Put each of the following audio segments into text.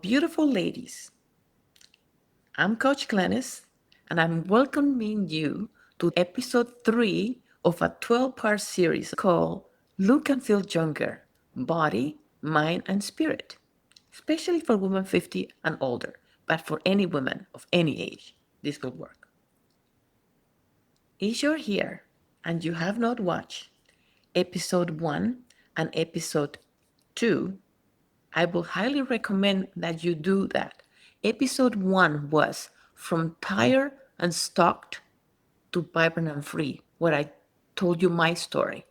Beautiful ladies, I'm Coach Glennis, and I'm welcoming you to episode 3 of a 12-part series called Look and Feel Younger Body, Mind, and Spirit, especially for women 50 and older, but for any woman of any age, this will work. If you're here and you have not watched episode 1 and episode 2, I will highly recommend that you do that. Episode 1 was From Tired and Stalked to Vibrant and Free, where I told you my story,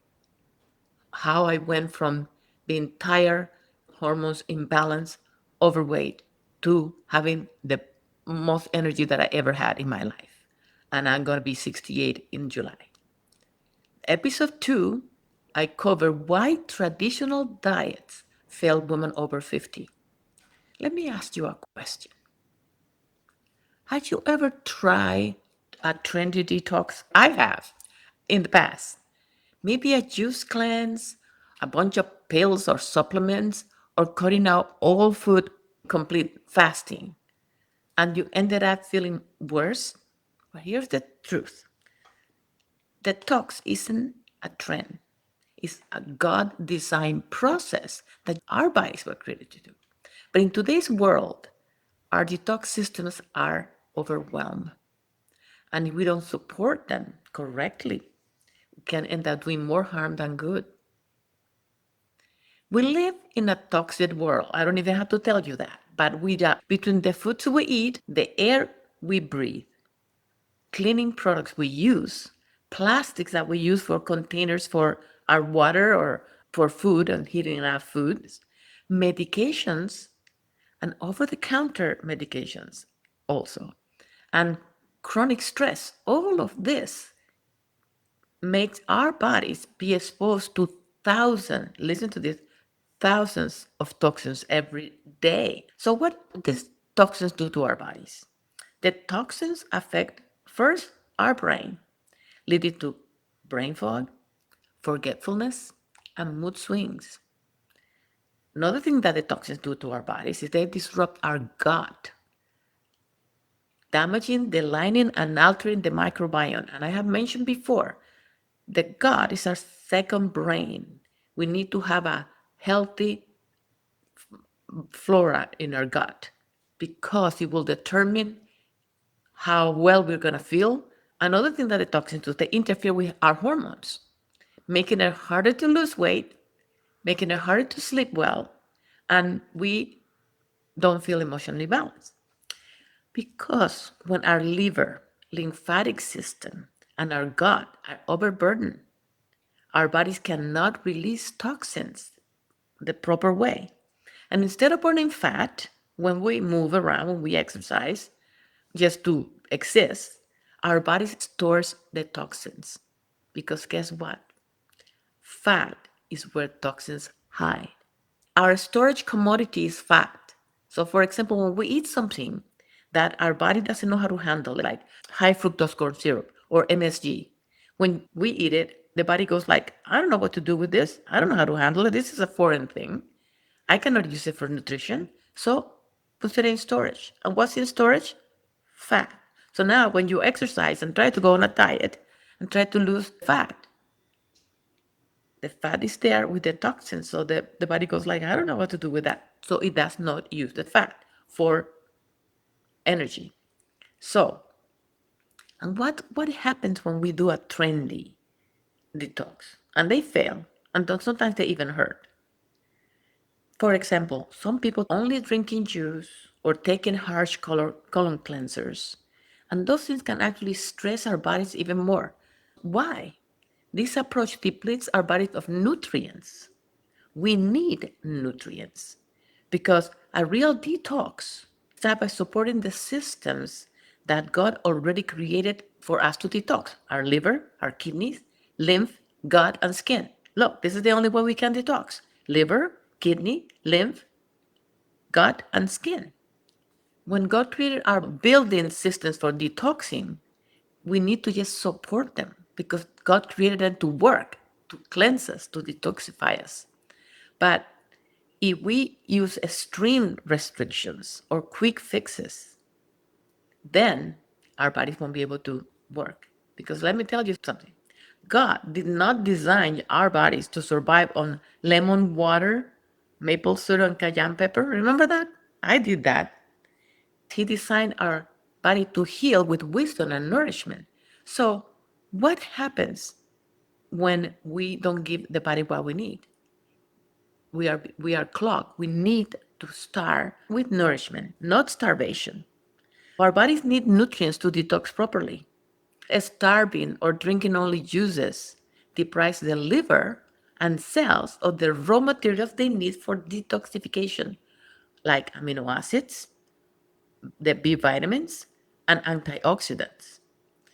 how I went from being tired, hormones imbalance, overweight, to having the most energy that I ever had in my life. And I'm going to be 68 in July. Episode 2, I cover why traditional diets fail women over 50. Let me ask you a question. Had you ever tried a trendy detox? I have in the past. Maybe a juice cleanse, a bunch of pills or supplements, or cutting out all food, complete fasting, and you ended up feeling worse? But here's the truth: detox isn't a trend, it's a God designed process that our bodies were created to do. But in today's world, our detox systems are overwhelmed. And if we don't support them correctly, we can end up doing more harm than good. We live in a toxic world. I don't even have to tell you that. But between the foods we eat, the air we breathe, cleaning products we use, plastics that we use for containers for our water or for food and heating our foods, medications and over-the-counter medications also, and chronic stress, all of this makes our bodies be exposed to thousands, listen to this, thousands of toxins every day. So what do these toxins do to our bodies? The toxins affect first our brain, leading to brain fog, forgetfulness, and mood swings. Another thing that the toxins do to our bodies is they disrupt our gut, damaging the lining and altering the microbiome. And I have mentioned before, the gut is our second brain. We need to have a healthy flora in our gut because it will determine how well we're going to feel. Another thing that the toxins do, they interfere with our hormones, making it harder to lose weight, making it harder to sleep well, and we don't feel emotionally balanced. Because when our liver, lymphatic system, and our gut are overburdened, our bodies cannot release toxins the proper way. And instead of burning fat, when we move around, when we exercise, just to exist, our body stores the toxins. Because guess what? Fat is where toxins hide. Our storage commodity is fat. So, for example, when we eat something that our body doesn't know how to handle, like high fructose corn syrup or MSG, when we eat it, the body goes like, I don't know what to do with this. I don't know how to handle it. This is a foreign thing. I cannot use it for nutrition. So put it in storage. And what's in storage? Fat. So now when you exercise and try to go on a diet and try to lose fat, the fat is there with the toxins. So the body goes like, I don't know what to do with that. So it does not use the fat for energy. So, and what happens when we do a trendy detox? And they fail. And sometimes they even hurt. For example, some people only drinking juice or taking harsh colon cleansers. And those things can actually stress our bodies even more. Why? This approach depletes our bodies of nutrients. We need nutrients because a real detox starts by supporting the systems that God already created for us to detox: our liver, our kidneys, lymph, gut, and skin. Look, this is the only way we can detox: liver, kidney, lymph, gut, and skin. When God created our building systems for detoxing, we need to just support them because God created them to work, to cleanse us, to detoxify us. But If we use extreme restrictions or quick fixes, then our bodies won't be able to work. Because let me tell you something. God did not design our bodies to survive on lemon water, maple syrup, and cayenne pepper. Remember that? I did that. He designed our body to heal with wisdom and nourishment. So, what happens when we don't give the body what we need? We are clogged. We need to start with nourishment, not starvation. Our bodies need nutrients to detox properly. Starving or drinking only juices deprives the liver and cells of the raw materials they need for detoxification, like amino acids, the B vitamins, and antioxidants.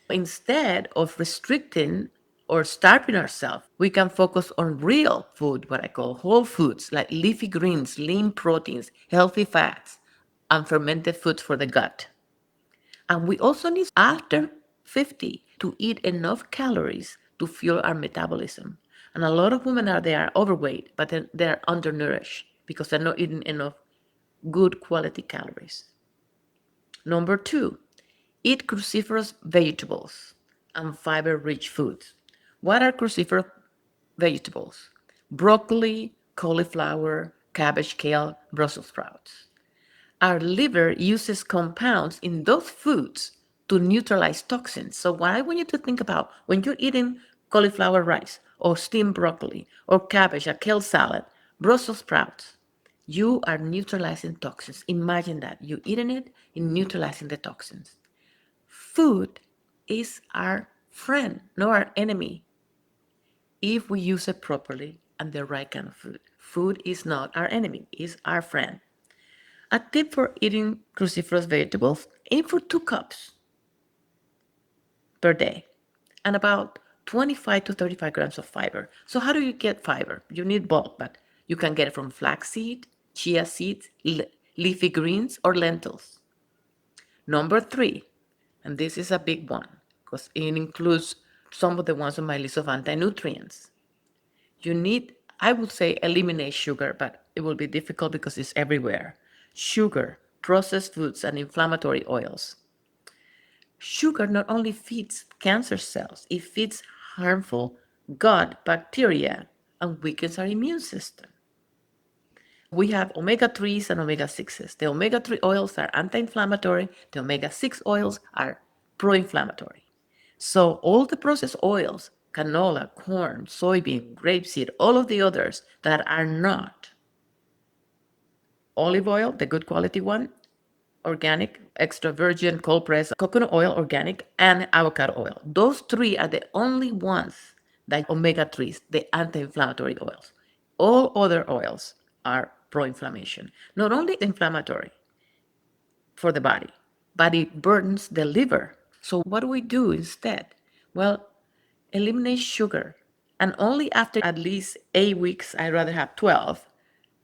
Instead of restricting or starving ourselves, we can focus on real food, what I call whole foods, like leafy greens, lean proteins, healthy fats, and fermented foods for the gut. And we also need, after 50, to eat enough calories to fuel our metabolism. And a lot of women they are overweight, but they're undernourished because they're not eating enough good quality calories. Number 2, eat cruciferous vegetables and fiber-rich foods. What are cruciferous vegetables? Broccoli, cauliflower, cabbage, kale, Brussels sprouts. Our liver uses compounds in those foods to neutralize toxins. So what I want you to think about when you're eating cauliflower rice or steamed broccoli or cabbage, a kale salad, Brussels sprouts, you are neutralizing toxins. Imagine that. You're eating it and neutralizing the toxins. Food is our friend, not our enemy, if we use it properly and the right kind of food. Food is not our enemy, it's our friend. A tip for eating cruciferous vegetables: aim for 2 cups per day and about 25 to 35 grams of fiber. So how do you get fiber? You need bulk, but you can get it from flaxseed, chia seeds, leafy greens, or lentils. Number 3, and this is a big one because it includes some of the ones on my list of anti-nutrients. You need, I would say, eliminate sugar, but it will be difficult because it's everywhere. Sugar, processed foods, and inflammatory oils. Sugar not only feeds cancer cells, it feeds harmful gut bacteria and weakens our immune system. We have omega-3s and omega-6s. The omega-3 oils are anti-inflammatory. The omega-6 oils are pro-inflammatory. So all the processed oils, canola, corn, soybean, grapeseed, all of the others that are not olive oil, the good quality one, organic, extra virgin, cold pressed, coconut oil, organic, and avocado oil. Those 3 are the only ones that omega-3s, the anti-inflammatory oils. All other oils are pro-inflammation. Not only inflammatory for the body, but it burdens the liver. So what do we do instead? Well, eliminate sugar. And only after at least 8 weeks, I'd rather have 12,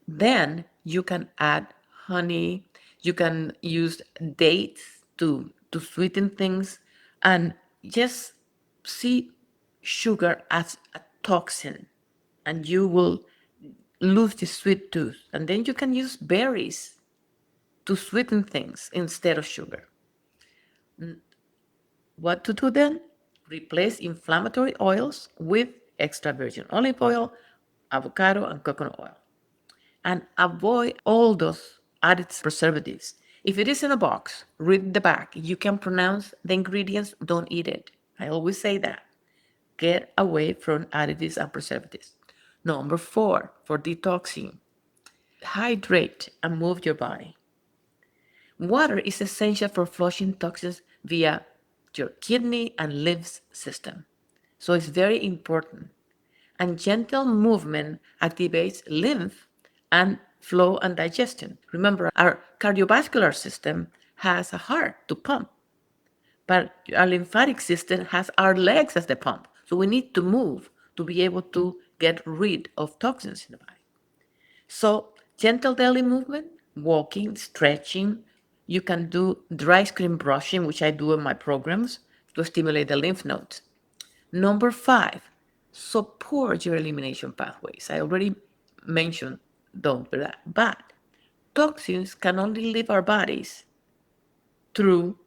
then you can add honey, you can use dates to sweeten things, and just see sugar as a toxin, and you will lose the sweet tooth. And then you can use berries to sweeten things instead of sugar. What to do then? Replace inflammatory oils with extra virgin olive oil, avocado, and coconut oil. And avoid all those added preservatives. If it is in a box, read the back. You can pronounce the ingredients, don't eat it. I always say that. Get away from additives and preservatives. Number 4, for detoxing, hydrate and move your body. Water is essential for flushing toxins via your kidney and lymph system. So it's very important. And gentle movement activates lymph and flow and digestion. Remember, our cardiovascular system has a heart to pump, but our lymphatic system has our legs as the pump. So we need to move to be able to get rid of toxins in the body. So gentle daily movement, walking, stretching. You can do dry skin brushing, which I do in my programs to stimulate the lymph nodes. Number 5, support your elimination pathways. I already mentioned don't do that. But toxins can only leave our bodies through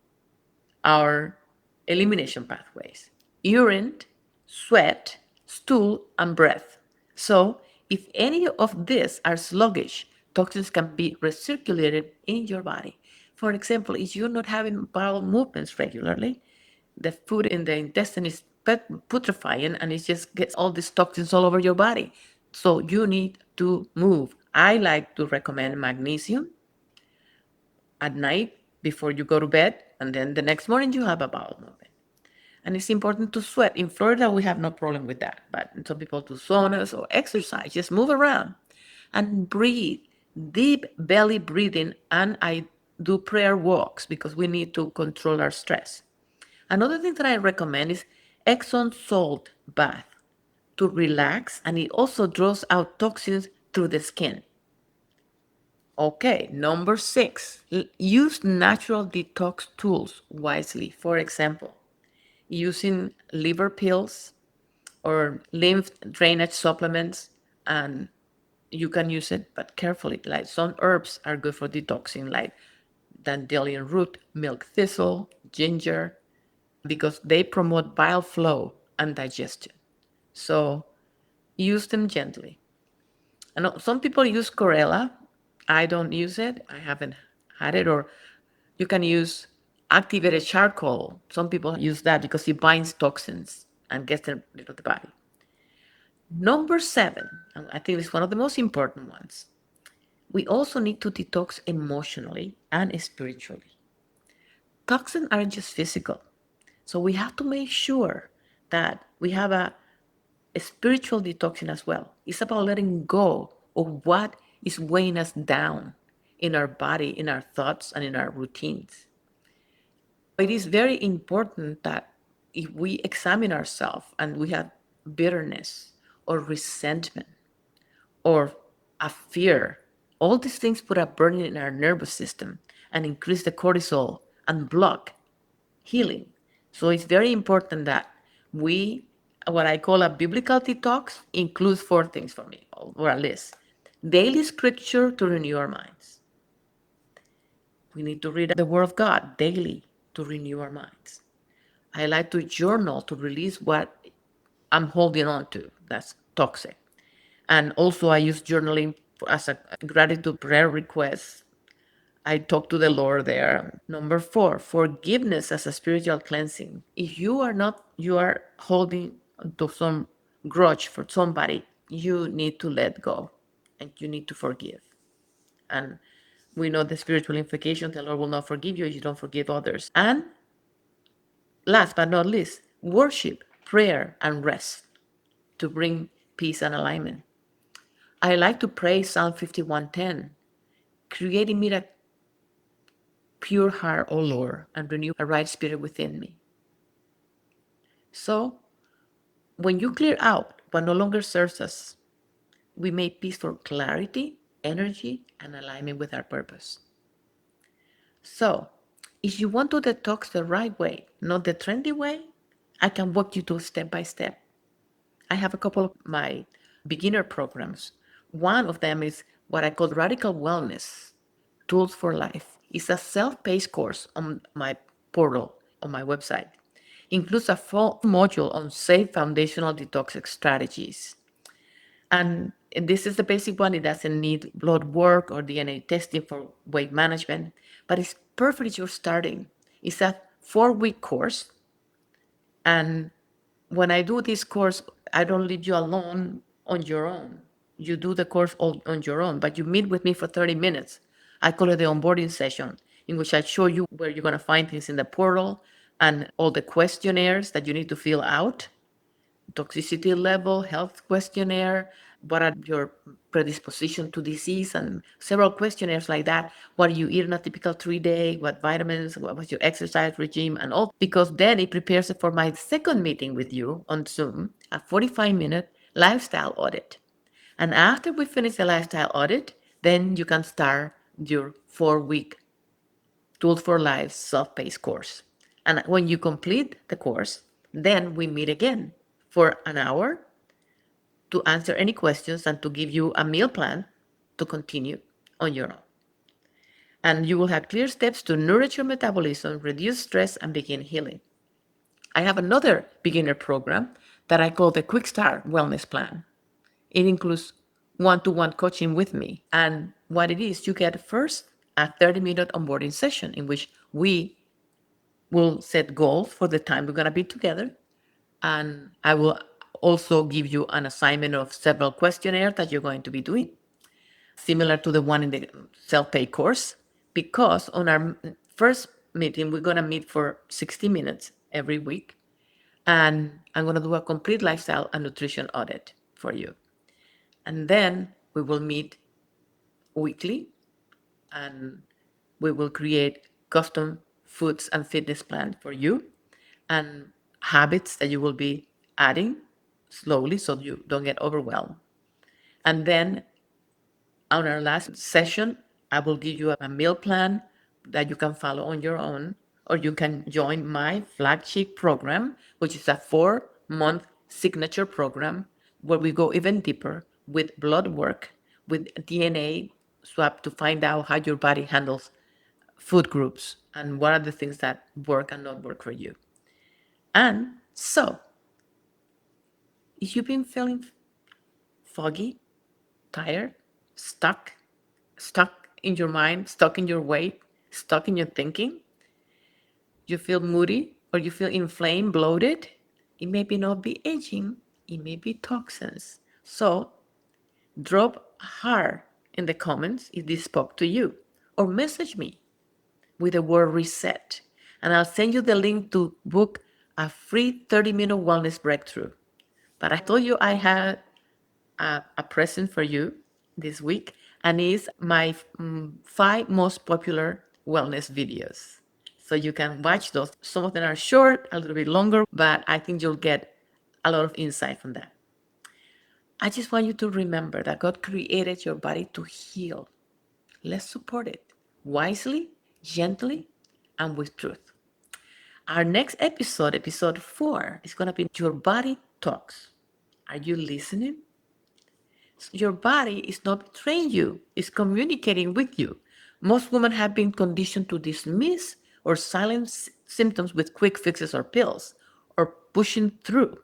our elimination pathways: urine, sweat, stool, and breath. So, if any of these are sluggish, toxins can be recirculated in your body. For example, if you're not having bowel movements regularly, the food in the intestine is putrefying and it just gets all these toxins all over your body. So, you need to move. I like to recommend magnesium at night before you go to bed, and then the next morning you have a bowel movement. And it's important to sweat. In Florida, we have no problem with that, but some people do saunas or exercise, just move around and breathe, deep belly breathing. And I do prayer walks because we need to control our stress. Another thing that I recommend is Epsom salt bath to relax, and it also draws out toxins through the skin. Okay, number 6, use natural detox tools wisely. For example, using liver pills or lymph drainage supplements, and you can use it, but carefully. Like some herbs are good for detoxing, like dandelion root, milk thistle, ginger, because they promote bile flow and digestion. So use them gently. I know some people use chlorella. I don't use it. I haven't had it. Or you can use activated charcoal. Some people use that because it binds toxins and gets them rid of the body. Number 7, and I think it's one of the most important ones. We also need to detox emotionally and spiritually. Toxins aren't just physical. So we have to make sure that we have a spiritual detoxing as well. It's about letting go of what is weighing us down in our body, in our thoughts, and in our routines. It is very important that if we examine ourselves and we have bitterness or resentment or a fear, all these things put a burden in our nervous system and increase the cortisol and block healing. So it's very important that we, what I call a biblical detox, includes 4 things for me, or a list. Daily scripture to renew our minds. We need to read the Word of God daily to renew our minds. I like to journal to release what I'm holding on to that's toxic. And also, I use journaling as a gratitude prayer request. I talk to the Lord there. Number 4, forgiveness as a spiritual cleansing. If you are holding to some grudge for somebody, you need to let go and you need to forgive. And we know the spiritual implication: the Lord will not forgive you if you don't forgive others. And last but not least, worship, prayer, and rest to bring peace and alignment. I like to pray Psalm 51:10, create in me a pure heart, O Lord, and renew a right spirit within me. So, when you clear out what no longer serves us, we make peace for clarity, energy, and alignment with our purpose. So, if you want to detox the right way, not the trendy way, I can walk you through step by step. I have a couple of my beginner programs. One of them is what I call Radical Wellness Tools for Life. It's a self-paced course on my portal on my website. Includes a full module on safe foundational detox strategies. And this is the basic one. It doesn't need blood work or DNA testing for weight management, but it's perfect if you're starting. It's a 4-week course. And when I do this course, I don't leave you alone on your own. You do the course all on your own, but you meet with me for 30 minutes. I call it the onboarding session, in which I show you where you're going to find things in the portal and all the questionnaires that you need to fill out: toxicity level, health questionnaire, what are your predisposition to disease, and several questionnaires like that. What do you eat on a typical 3-day, what vitamins, what was your exercise regime, and all, because then it prepares it for my second meeting with you on Zoom, a 45-minute lifestyle audit. And after we finish the lifestyle audit, then you can start your 4-week Tools for Life self-paced course. And when you complete the course, then we meet again for an hour to answer any questions and to give you a meal plan to continue on your own. And you will have clear steps to nourish your metabolism, reduce stress, and begin healing. I have another beginner program that I call the Quick Start Wellness Plan. It includes one-to-one coaching with me. And what it is, you get first a 30-minute onboarding session in which we will set goals for the time we're going to be together. And I will also give you an assignment of several questionnaires that you're going to be doing, similar to the one in the self-pay course, because on our first meeting, we're going to meet for 60 minutes every week. And I'm going to do a complete lifestyle and nutrition audit for you. And then we will meet weekly and we will create custom foods and fitness plan for you and habits that you will be adding slowly so you don't get overwhelmed. And then on our last session, I will give you a meal plan that you can follow on your own, or you can join my flagship program, which is a 4-month signature program where we go even deeper with blood work, with DNA swab to find out how your body handles food groups and what are the things that work and not work for you. And so, if you've been feeling foggy, tired, stuck in your mind, stuck in your weight, stuck in your thinking, you feel moody or you feel inflamed, bloated, it may be not be aging, it may be toxins. So drop hard in the comments if this spoke to you, or message me with the word reset, and I'll send you the link to book a free 30-minute wellness breakthrough. But I told you I had a present for you this week, and it's my 5 most popular wellness videos. So you can watch those. Some of them are short, a little bit longer, but I think you'll get a lot of insight from that. I just want you to remember that God created your body to heal. Let's support it wisely, gently, and with truth. Our next episode, episode 4, is going to be Your Body Talks. Are you listening? Your body is not betraying you, it's communicating with you. Most women have been conditioned to dismiss or silence symptoms with quick fixes or pills, or pushing through.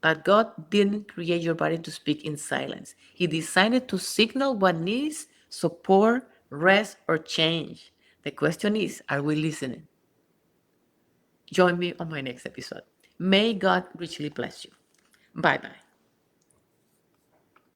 But God didn't create your body to speak in silence. He designed it to signal what needs support, rest, or change. The question is, are we listening? Join me on my next episode. May God richly bless you. Bye-bye.